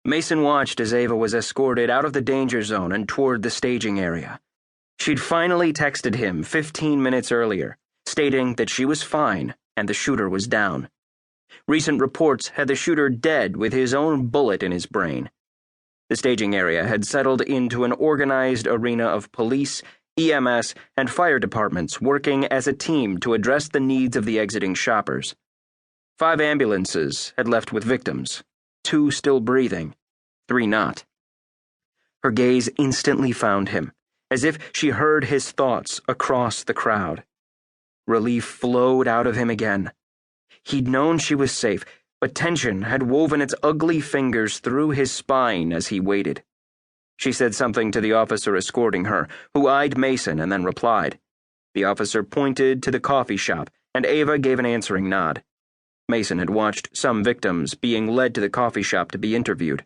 Mason watched as Ava was escorted out of the danger zone and toward the staging area. She'd finally texted him 15 minutes earlier, stating that she was fine and the shooter was down. Recent reports had the shooter dead with his own bullet in his brain. The staging area had settled into an organized arena of police, EMS, and fire departments working as a team to address the needs of the exiting shoppers. 5 ambulances had left with victims, 2 still breathing, 3 not. Her gaze instantly found him, as if she heard his thoughts across the crowd. Relief flowed out of him again. He'd known she was safe, but tension had woven its ugly fingers through his spine as he waited. She said something to the officer escorting her, who eyed Mason and then replied. The officer pointed to the coffee shop, and Ava gave an answering nod. Mason had watched some victims being led to the coffee shop to be interviewed.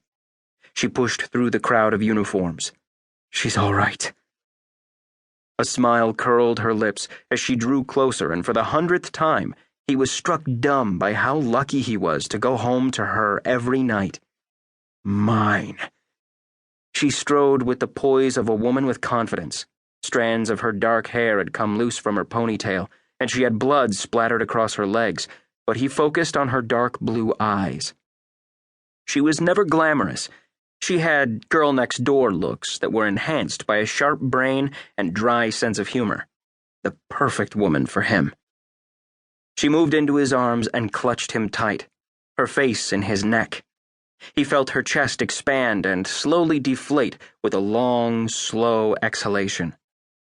She pushed through the crowd of uniforms. "She's all right." A smile curled her lips as she drew closer, and for the 100th time, he was struck dumb by how lucky he was to go home to her every night. Mine. She strode with the poise of a woman with confidence. Strands of her dark hair had come loose from her ponytail, and she had blood splattered across her legs, but he focused on her dark blue eyes. She was never glamorous. She had girl-next-door looks that were enhanced by a sharp brain and dry sense of humor. The perfect woman for him. She moved into his arms and clutched him tight, her face in his neck. He felt her chest expand and slowly deflate with a long, slow exhalation.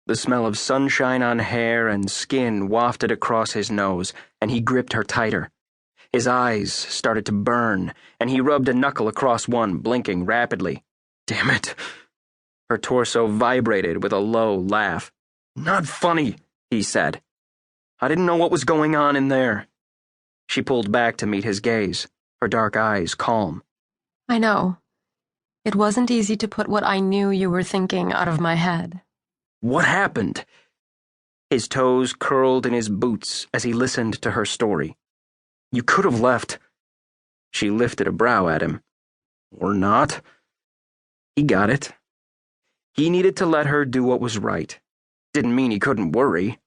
The smell of sunshine on hair and skin wafted across his nose, and he gripped her tighter. His eyes started to burn, and he rubbed a knuckle across one, blinking rapidly. Damn it. Her torso vibrated with a low laugh. "Not funny," he said. "I didn't know what was going on in there." She pulled back to meet his gaze, her dark eyes calm. "I know. It wasn't easy to put what I knew you were thinking out of my head." "What happened?" His toes curled in his boots as he listened to her story. "You could have left." She lifted a brow at him. "Or not." He got it. He needed to let her do what was right. Didn't mean he couldn't worry.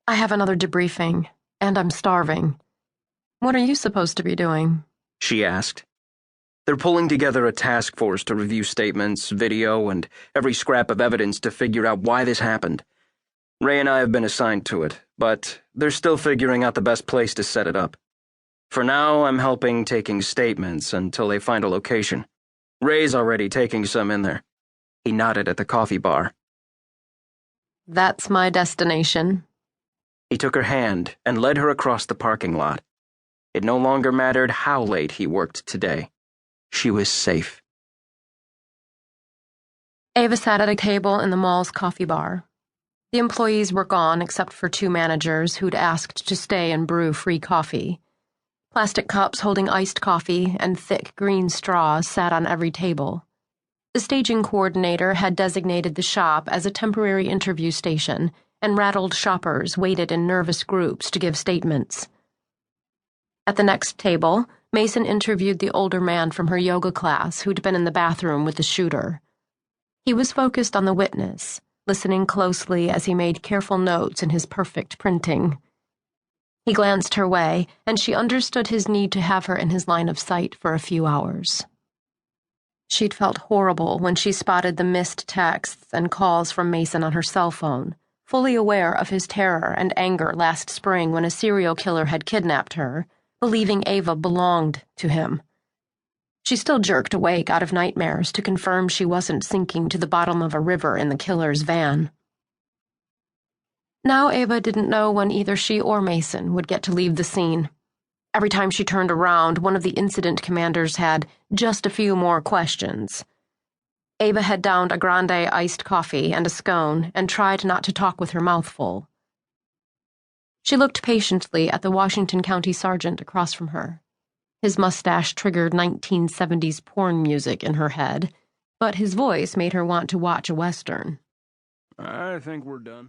"I have another debriefing, and I'm starving. What are you supposed to be doing?" she asked. "They're pulling together a task force to review statements, video, and every scrap of evidence to figure out why this happened. Ray and I have been assigned to it, but they're still figuring out the best place to set it up. For now, I'm helping taking statements until they find a location. Ray's already taking some in there." He nodded at the coffee bar. "That's my destination." He took her hand and led her across the parking lot. It no longer mattered how late he worked today. She was safe. Ava sat at a table in the mall's coffee bar. The employees were gone except for 2 managers who'd asked to stay and brew free coffee. Plastic cups holding iced coffee and thick green straws sat on every table. The staging coordinator had designated the shop as a temporary interview station, and rattled shoppers waited in nervous groups to give statements. At the next table, Mason interviewed the older man from her yoga class who'd been in the bathroom with the shooter. He was focused on the witness, listening closely as he made careful notes in his perfect printing. He glanced her way, and she understood his need to have her in his line of sight for a few hours. She'd felt horrible when she spotted the missed texts and calls from Mason on her cell phone, fully aware of his terror and anger last spring when a serial killer had kidnapped her, believing Ava belonged to him. She still jerked awake out of nightmares to confirm she wasn't sinking to the bottom of a river in the killer's van. Now Ava didn't know when either she or Mason would get to leave the scene. Every time she turned around, one of the incident commanders had just a few more questions. Ava had downed a grande iced coffee and a scone and tried not to talk with her mouth full. She looked patiently at the Washington County sergeant across from her. His mustache triggered 1970s porn music in her head, but his voice made her want to watch a Western. "I think we're done."